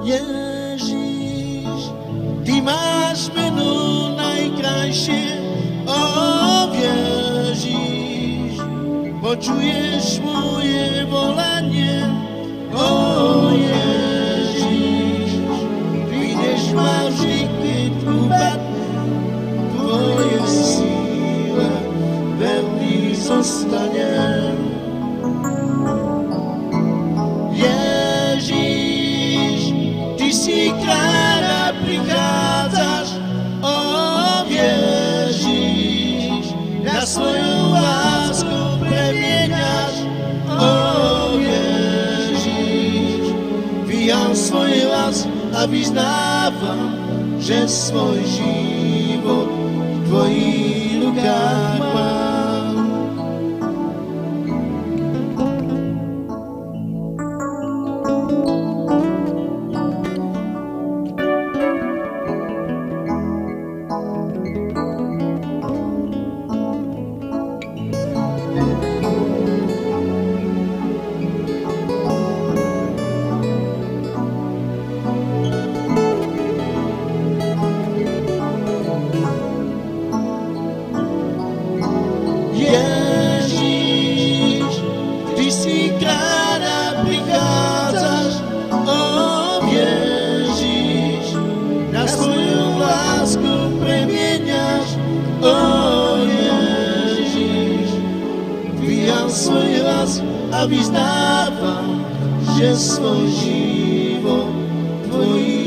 Ježiš, Ty máš meno najkrajšie, o Ježiš, počuješ moje volanie, o Ježiš, prídeš ma vždy, keď upadne, tvoje síla, verný zostanem. Si kráľa prichádzaš, o Ježiš, na svoju lásku premieňaš, o Ježiš. Vyjam svoj hlas a vyznávam, že svoj život v tvojich rukách mám. Ježiš, Ty si kráľa prichádzaš, o Ježiš, na svoju lásku premieňaš, o Ježiš. Vyjam svoj hlas a vyznávam, že svoj život v tvojich